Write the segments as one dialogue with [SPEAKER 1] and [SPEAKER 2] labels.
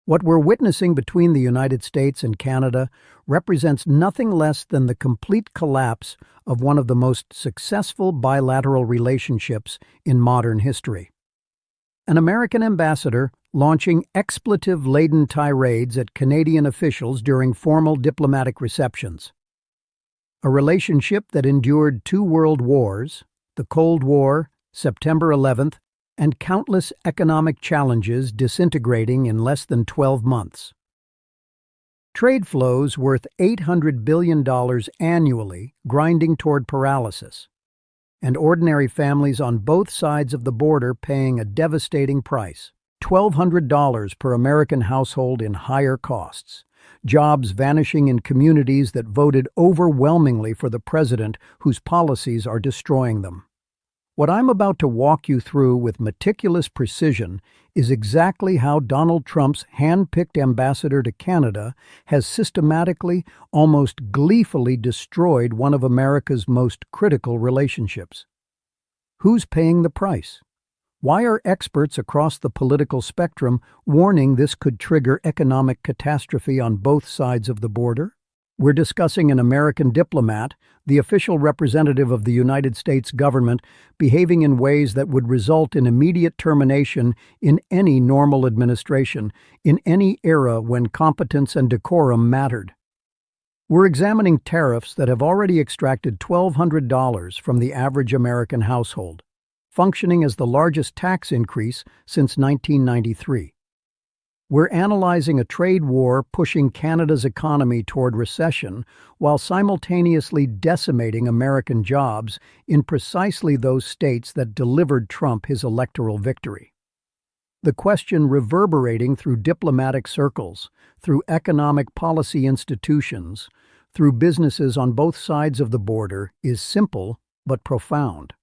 [SPEAKER 1] What we're witnessing between the United States and Canada represents nothing less than the complete collapse of one of the most successful bilateral relationships in modern history. An American ambassador launching expletive-laden tirades at Canadian officials during formal diplomatic receptions. A relationship that endured 2 world wars, the Cold War, September 11th, and countless economic challenges disintegrating in less than 12 months. Trade flows worth $800 billion annually grinding toward paralysis, and ordinary families on both sides of the border paying a devastating price, $1,200 per American household in higher costs, jobs vanishing in communities that voted overwhelmingly for the president whose policies are destroying them. What I'm about to walk you through with meticulous precision is exactly how Donald Trump's hand-picked ambassador to Canada has systematically, almost gleefully destroyed one of America's most critical relationships. Who's paying the price? Why are experts across the political spectrum warning this could trigger economic catastrophe on both sides of the border? We're discussing an American diplomat, the official representative of the United States government, behaving in ways that would result in immediate termination in any normal administration, in any era when competence and decorum mattered. We're examining tariffs that have already extracted $1,200 from the average American household, functioning as the largest tax increase since 1993. We're analyzing a trade war pushing Canada's economy toward recession while simultaneously decimating American jobs in precisely those states that delivered Trump his electoral victory. The question reverberating through diplomatic circles, through economic policy institutions, through businesses on both sides of the border is simple but profound.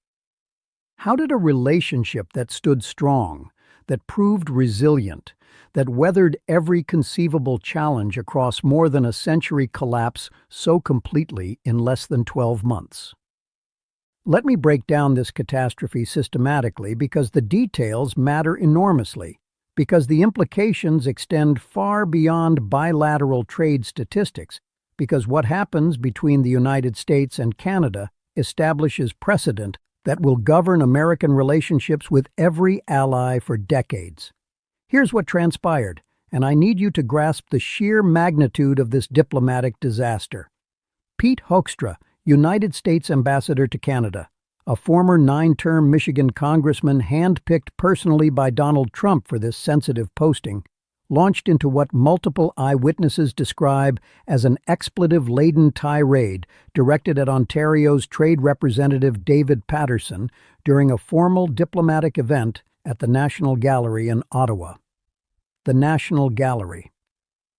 [SPEAKER 1] How did a relationship that stood strong, that proved resilient, that weathered every conceivable challenge across more than a century collapse so completely in less than 12 months? Let me break down this catastrophe systematically because the details matter enormously, because the implications extend far beyond bilateral trade statistics, because what happens between the United States and Canada establishes precedent that will govern American relationships with every ally for decades. Here's what transpired, and I need you to grasp the sheer magnitude of this diplomatic disaster. Pete Hoekstra, United States Ambassador to Canada, a former 9-term Michigan congressman handpicked personally by Donald Trump for this sensitive posting, launched into what multiple eyewitnesses describe as an expletive-laden tirade directed at Ontario's Trade Representative David Patterson during a formal diplomatic event at the National Gallery in Ottawa. The National Gallery.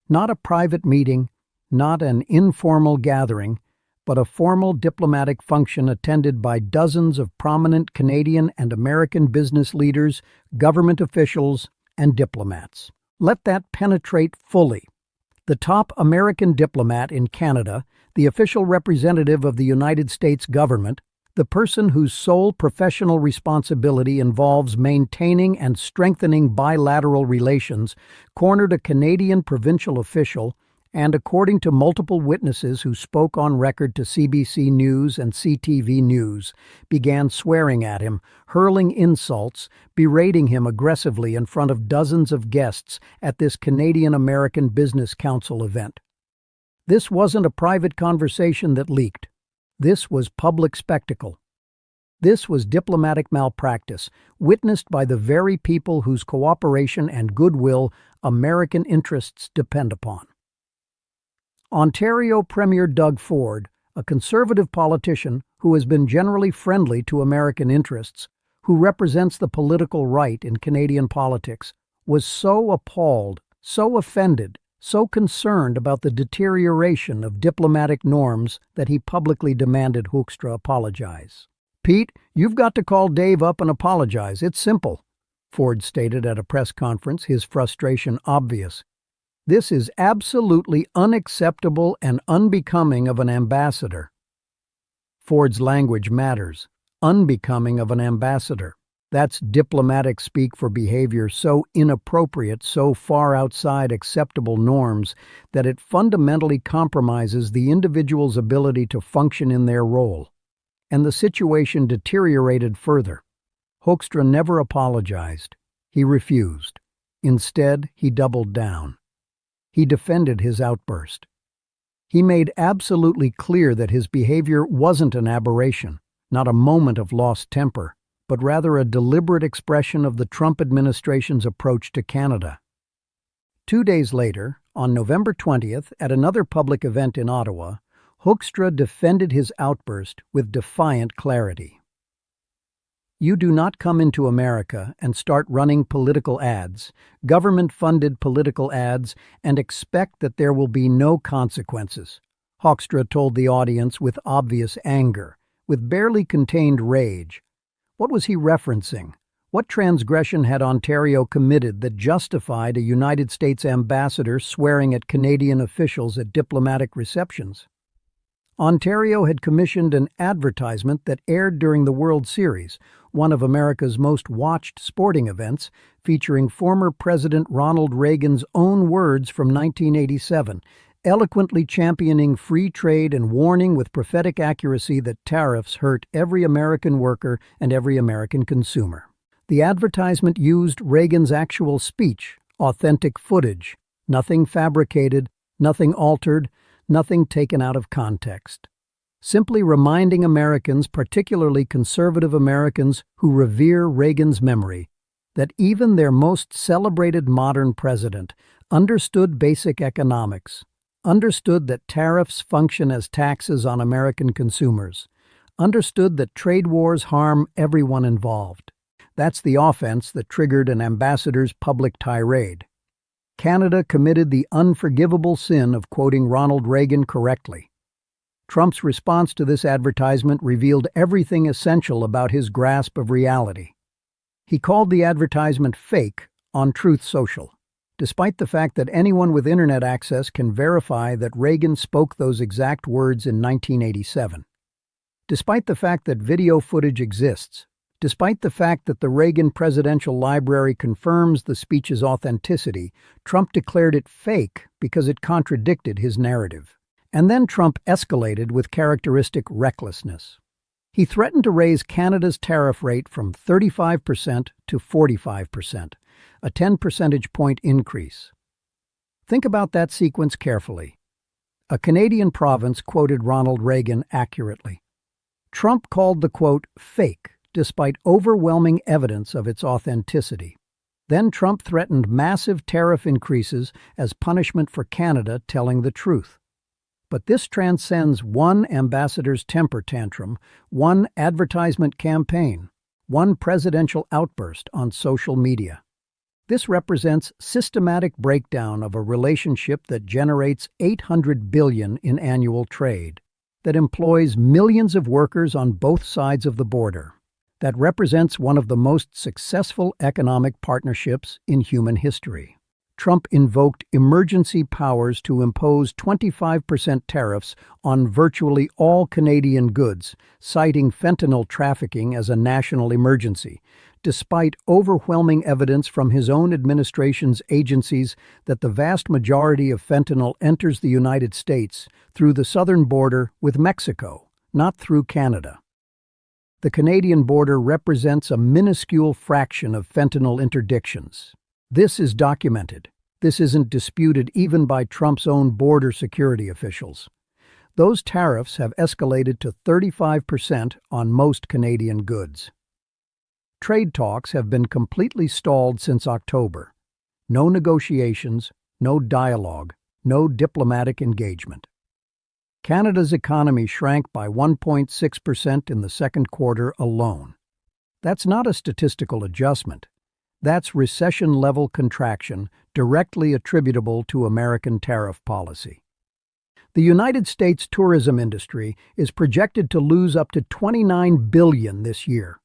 [SPEAKER 1] Not a private meeting, not an informal gathering, but a formal diplomatic function attended by dozens of prominent Canadian and American business leaders, government officials, and diplomats. Let that penetrate fully. The top American diplomat in Canada, the official representative of the United States government, the person whose sole professional responsibility involves maintaining and strengthening bilateral relations, cornered a Canadian provincial official and, according to multiple witnesses who spoke on record to CBC News and CTV News, began swearing at him, hurling insults, berating him aggressively in front of dozens of guests at this Canadian-American Business Council event. This wasn't a private conversation that leaked. This was public spectacle. This was diplomatic malpractice, witnessed by the very people whose cooperation and goodwill American interests depend upon. Ontario Premier Doug Ford, a conservative politician who has been generally friendly to American interests, who represents the political right in Canadian politics, was so appalled, so offended, so concerned about the deterioration of diplomatic norms that he publicly demanded Hoekstra apologize. "Pete, you've got to call Dave up and apologize. It's simple," Ford stated at a press conference, his frustration obvious. "This is absolutely unacceptable and unbecoming of an ambassador." Ford's language matters. Unbecoming of an ambassador. That's diplomatic speak for behavior so inappropriate, so far outside acceptable norms, that it fundamentally compromises the individual's ability to function in their role. And the situation deteriorated further. Hoekstra never apologized. He refused. Instead, he doubled down. He defended his outburst. He made absolutely clear that his behavior wasn't an aberration, not a moment of lost temper, but rather a deliberate expression of the Trump administration's approach to Canada. 2 days later, on November 20th, at another public event in Ottawa, Hoekstra defended his outburst with defiant clarity. You do not come into America and start running political ads, government-funded political ads, and expect that there will be no consequences, Hoekstra told the audience with obvious anger, with barely contained rage. What was he referencing? What transgression had Ontario committed that justified a United States ambassador swearing at Canadian officials at diplomatic receptions? Ontario had commissioned an advertisement that aired during the World Series, one of America's most watched sporting events, featuring former President Ronald Reagan's own words from 1987, eloquently championing free trade and warning with prophetic accuracy that tariffs hurt every American worker and every American consumer. The advertisement used Reagan's actual speech, authentic footage, nothing fabricated, nothing altered, nothing taken out of context. Simply reminding Americans, particularly conservative Americans who revere Reagan's memory, that even their most celebrated modern president understood basic economics, understood that tariffs function as taxes on American consumers, understood that trade wars harm everyone involved. That's the offense that triggered an ambassador's public tirade. Canada committed the unforgivable sin of quoting Ronald Reagan correctly. Trump's response to this advertisement revealed everything essential about his grasp of reality. He called the advertisement fake on Truth Social, despite the fact that anyone with internet access can verify that Reagan spoke those exact words in 1987. Despite the fact that video footage exists, despite the fact that the Reagan Presidential Library confirms the speech's authenticity, Trump declared it fake because it contradicted his narrative. And then Trump escalated with characteristic recklessness. He threatened to raise Canada's tariff rate from 35% to 45%, a 10 percentage point increase. Think about that sequence carefully. A Canadian province quoted Ronald Reagan accurately. Trump called the quote fake, despite overwhelming evidence of its authenticity. Then Trump threatened massive tariff increases as punishment for Canada telling the truth. But this transcends one ambassador's temper tantrum, one advertisement campaign, one presidential outburst on social media. This represents systematic breakdown of a relationship that generates $800 billion in annual trade, that employs millions of workers on both sides of the border, that represents one of the most successful economic partnerships in human history. Trump invoked emergency powers to impose 25% tariffs on virtually all Canadian goods, citing fentanyl trafficking as a national emergency, despite overwhelming evidence from his own administration's agencies that the vast majority of fentanyl enters the United States through the southern border with Mexico, not through Canada. The Canadian border represents a minuscule fraction of fentanyl interdictions. This is documented. This isn't disputed even by Trump's own border security officials. Those tariffs have escalated to 35% on most Canadian goods. Trade talks have been completely stalled since October. No negotiations, no dialogue, no diplomatic engagement. Canada's economy shrank by 1.6% in the second quarter alone. That's not a statistical adjustment. That's recession-level contraction directly attributable to American tariff policy. The United States tourism industry is projected to lose up to $29 billion this year.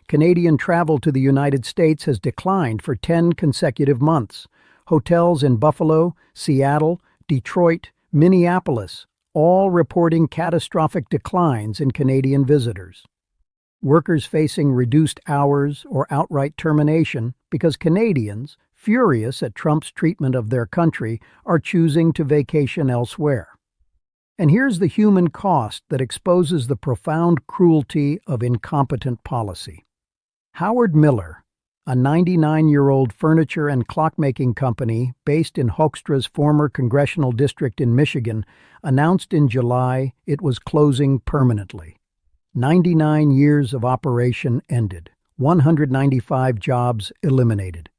[SPEAKER 1] Canadian travel to the United States has declined for 10 consecutive months. Hotels in Buffalo, Seattle, Detroit, Minneapolis, all reporting catastrophic declines in Canadian visitors. Workers facing reduced hours or outright termination because Canadians, furious at Trump's treatment of their country, are choosing to vacation elsewhere. And here's the human cost that exposes the profound cruelty of incompetent policy. Howard Miller, a 99-year-old furniture and clockmaking company based in Hoekstra's former congressional district in Michigan, announced in July it was closing permanently. 99 years of operation ended, 195 jobs eliminated.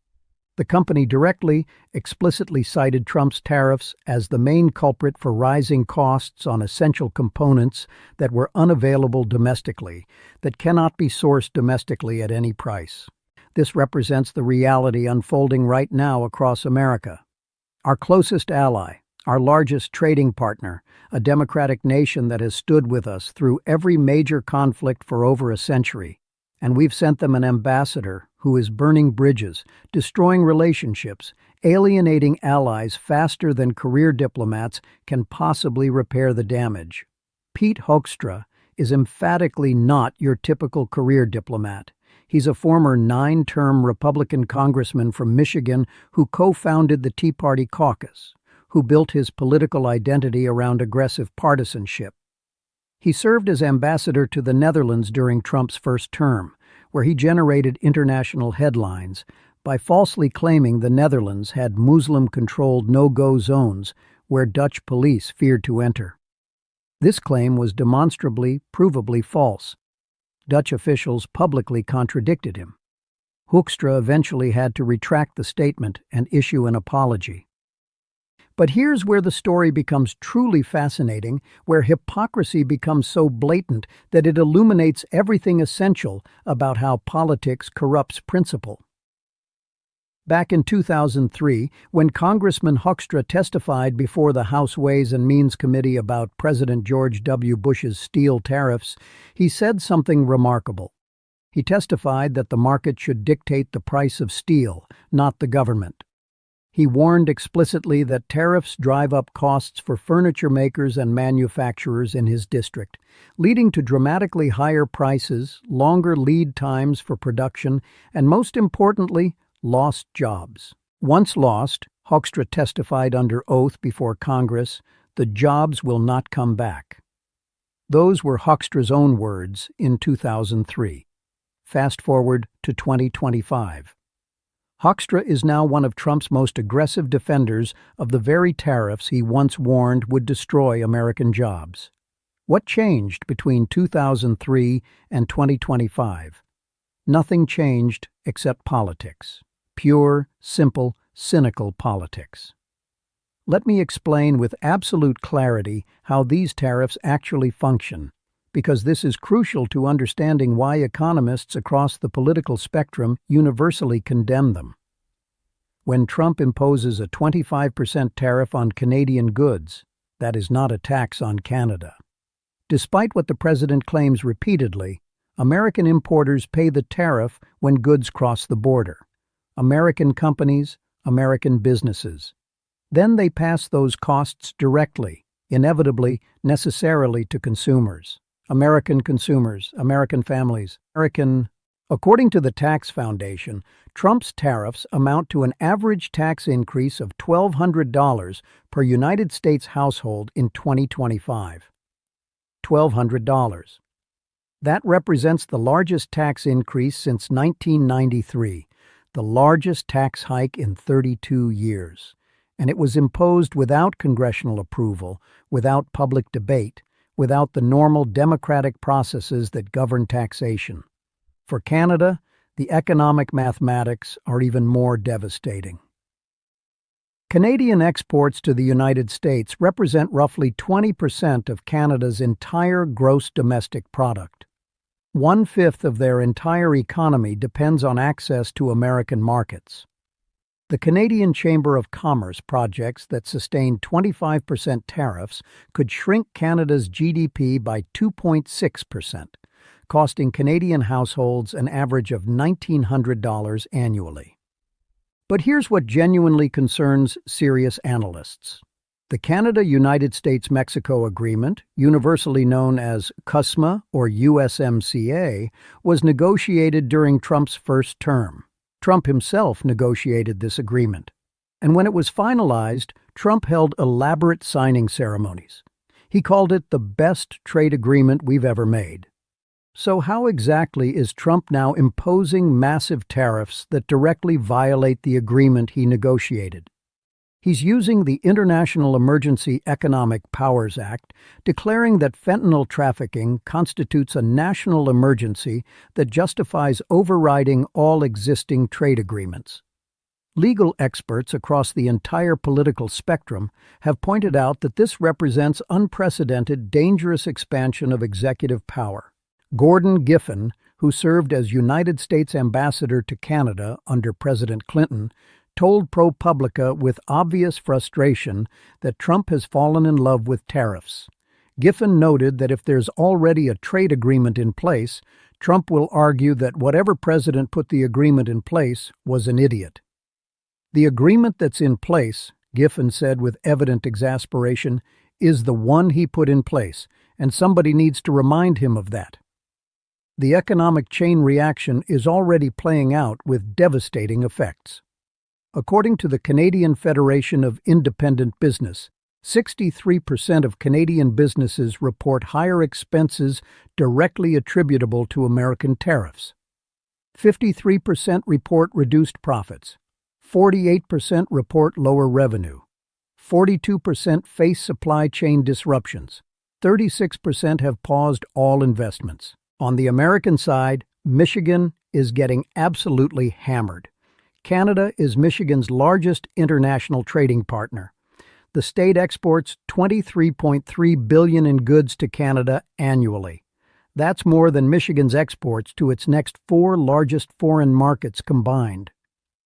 [SPEAKER 1] The company directly, explicitly cited Trump's tariffs as the main culprit for rising costs on essential components that were unavailable domestically, that cannot be sourced domestically at any price. This represents the reality unfolding right now across America. Our closest ally, our largest trading partner, a democratic nation that has stood with us through every major conflict for over a century, and we've sent them an ambassador who is burning bridges, destroying relationships, alienating allies faster than career diplomats can possibly repair the damage. Pete Hoekstra is emphatically not your typical career diplomat. He's a former 9-term Republican congressman from Michigan who co-founded the Tea Party caucus, who built his political identity around aggressive partisanship. He served as ambassador to the Netherlands during Trump's first term, where he generated international headlines by falsely claiming the Netherlands had Muslim-controlled no-go zones where Dutch police feared to enter. This claim was demonstrably, provably false. Dutch officials publicly contradicted him. Hoekstra eventually had to retract the statement and issue an apology. But here's where the story becomes truly fascinating, where hypocrisy becomes so blatant that it illuminates everything essential about how politics corrupts principle. Back in 2003, when Congressman Hoekstra testified before the House Ways and Means Committee about President George W. Bush's steel tariffs, he said something remarkable. He testified that the market should dictate the price of steel, not the government. He warned explicitly that tariffs drive up costs for furniture makers and manufacturers in his district, leading to dramatically higher prices, longer lead times for production, and most importantly, lost jobs. Once lost, Hoekstra testified under oath before Congress, the jobs will not come back. Those were Hoekstra's own words in 2003. Fast forward to 2025. Hoekstra is now one of Trump's most aggressive defenders of the very tariffs he once warned would destroy American jobs. What changed between 2003 and 2025? Nothing changed except politics. Pure, simple, cynical politics. Let me explain with absolute clarity how these tariffs actually function, because this is crucial to understanding why economists across the political spectrum universally condemn them. When Trump imposes a 25% tariff on Canadian goods, that is not a tax on Canada. Despite what the president claims repeatedly, American importers pay the tariff when goods cross the border. American companies, American businesses. Then they pass those costs directly, inevitably, necessarily to consumers. American consumers, American families, According to the Tax Foundation, Trump's tariffs amount to an average tax increase of $1,200 per United States household in 2025. $1,200. That represents the largest tax increase since 1993, the largest tax hike in 32 years. And it was imposed without congressional approval, without public debate, without the normal democratic processes that govern taxation. For Canada, the economic mathematics are even more devastating. Canadian exports to the United States represent roughly 20% of Canada's entire gross domestic product. 1/5 of their entire economy depends on access to American markets. The Canadian Chamber of Commerce projects that sustained 25% tariffs could shrink Canada's GDP by 2.6%, costing Canadian households an average of $1,900 annually. But here's what genuinely concerns serious analysts. The Canada-United States-Mexico Agreement, universally known as CUSMA or USMCA, was negotiated during Trump's first term. Trump himself negotiated this agreement. And when it was finalized, Trump held elaborate signing ceremonies. He called it the best trade agreement we've ever made. So how exactly is Trump now imposing massive tariffs that directly violate the agreement he negotiated? He's using the International Emergency Economic Powers Act, declaring that fentanyl trafficking constitutes a national emergency that justifies overriding all existing trade agreements. Legal experts across the entire political spectrum have pointed out that this represents unprecedented, dangerous expansion of executive power. Gordon Giffen, who served as United States ambassador to Canada under President Clinton, told ProPublica with obvious frustration that Trump has fallen in love with tariffs. Giffen noted that if there's already a trade agreement in place, Trump will argue that whatever president put the agreement in place was an idiot. The agreement that's in place, Giffen said with evident exasperation, is the one he put in place, and somebody needs to remind him of that. The economic chain reaction is already playing out with devastating effects. According to the Canadian Federation of Independent Business, 63% of Canadian businesses report higher expenses directly attributable to American tariffs. 53% report reduced profits. 48% report lower revenue. 42% face supply chain disruptions. 36% have paused all investments. On the American side, Michigan is getting absolutely hammered. Canada is Michigan's largest international trading partner. The state exports $23.3 billion in goods to Canada annually. That's more than Michigan's exports to its next four largest foreign markets combined.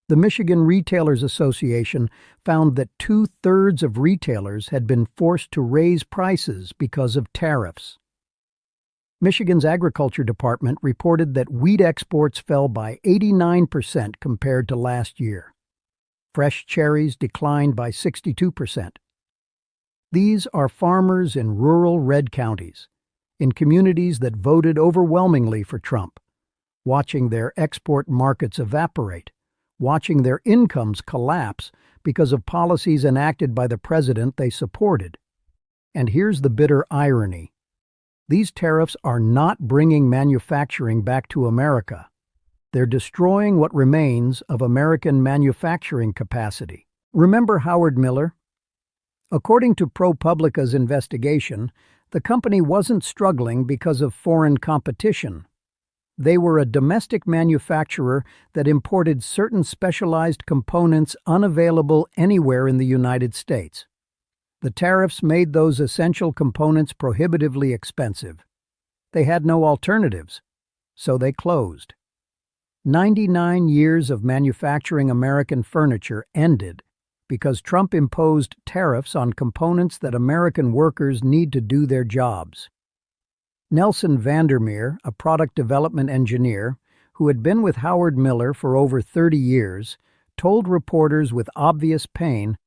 [SPEAKER 1] The Michigan Retailers Association found that 2/3 of retailers had been forced to raise prices because of tariffs. Michigan's Agriculture Department reported that wheat exports fell by 89% compared to last year. Fresh cherries declined by 62%. These are farmers in rural red counties, in communities that voted overwhelmingly for Trump, watching their export markets evaporate, watching their incomes collapse because of policies enacted by the president they supported. And here's the bitter irony. These tariffs are not bringing manufacturing back to America. They're destroying what remains of American manufacturing capacity. Remember Howard Miller? According to ProPublica's investigation, the company wasn't struggling because of foreign competition. They were a domestic manufacturer that imported certain specialized components unavailable anywhere in the United States. The tariffs made those essential components prohibitively expensive. They had no alternatives, so they closed. 99 years of manufacturing American furniture ended because Trump imposed tariffs on components that American workers need to do their jobs. Nelson Vandermeer, a product development engineer who had been with Howard Miller for over 30 years, told reporters with obvious pain,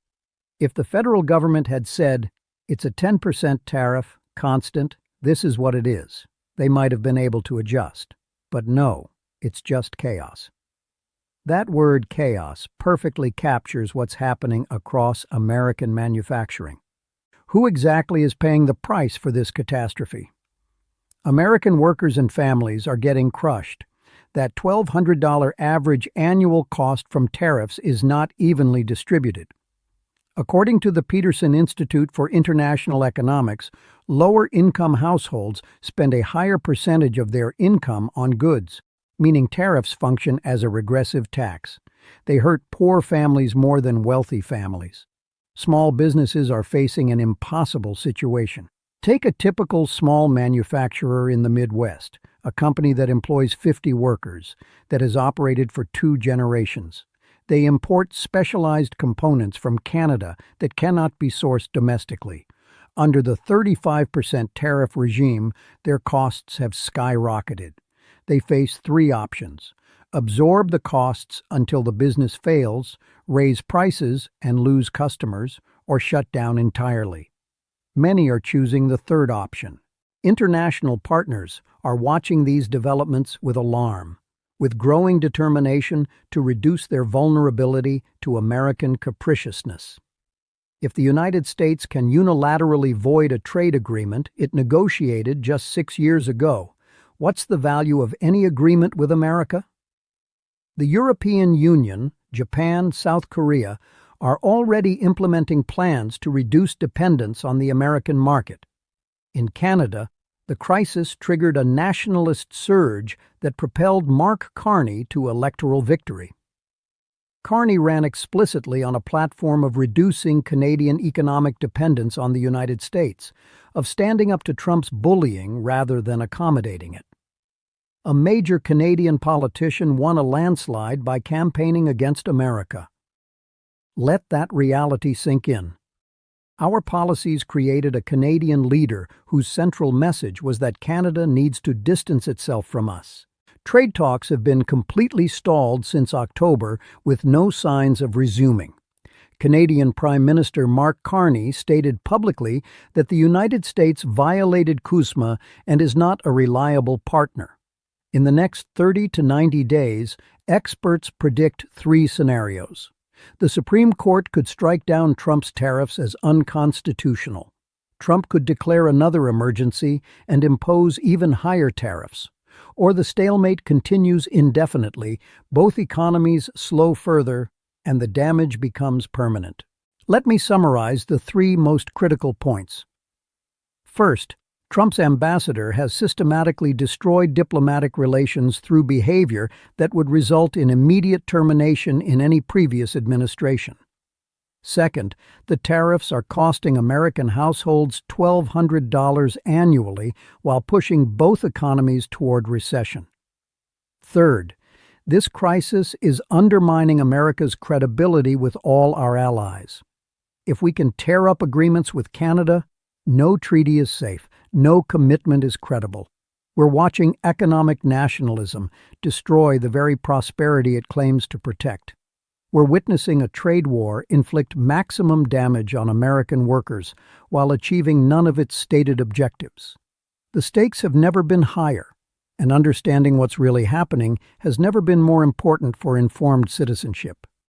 [SPEAKER 1] if the federal government had said, it's a 10% tariff, constant, this is what it is, they might have been able to adjust. But no, it's just chaos. That word chaos perfectly captures what's happening across American manufacturing. Who exactly is paying the price for this catastrophe? American workers and families are getting crushed. That $1,200 average annual cost from tariffs is not evenly distributed. According to the Peterson Institute for International Economics, lower-income households spend a higher percentage of their income on goods, meaning tariffs function as a regressive tax. They hurt poor families more than wealthy families. Small businesses are facing an impossible situation. Take a typical small manufacturer in the Midwest, a company that employs 50 workers, that has operated for 2 generations. They import specialized components from Canada that cannot be sourced domestically. Under the 35% tariff regime, their costs have skyrocketed. They face 3 options: absorb the costs until the business fails, raise prices and lose customers, or shut down entirely. Many are choosing the third option. International partners are watching these developments with alarm, with growing determination to reduce their vulnerability to American capriciousness. If the United States can unilaterally void a trade agreement it negotiated just 6 years ago, what's the value of any agreement with America? The European Union, Japan, South Korea are already implementing plans to reduce dependence on the American market. In Canada, the crisis triggered a nationalist surge that propelled Mark Carney to electoral victory. Carney ran explicitly on a platform of reducing Canadian economic dependence on the United States, of standing up to Trump's bullying rather than accommodating it. A major Canadian politician won a landslide by campaigning against America. Let that reality sink in. Our policies created a Canadian leader whose central message was that Canada needs to distance itself from us. Trade talks have been completely stalled since October, with no signs of resuming. Canadian Prime Minister Mark Carney stated publicly that the United States violated CUSMA and is not a reliable partner. In the next 30 to 90 days, experts predict 3 scenarios. The Supreme Court could strike down Trump's tariffs as unconstitutional. Trump could declare another emergency and impose even higher tariffs. Or the stalemate continues indefinitely, both economies slow further, and the damage becomes permanent. Let me summarize the 3 most critical points. First, Trump's ambassador has systematically destroyed diplomatic relations through behavior that would result in immediate termination in any previous administration. Second, the tariffs are costing American households $1,200 annually while pushing both economies toward recession. Third, this crisis is undermining America's credibility with all our allies. If we can tear up agreements with Canada, no treaty is safe, no commitment is credible. We're watching economic nationalism destroy the very prosperity it claims to protect. We're witnessing a trade war inflict maximum damage on American workers while achieving none of its stated objectives. The stakes have never been higher, and understanding what's really happening has never been more important for informed citizenship.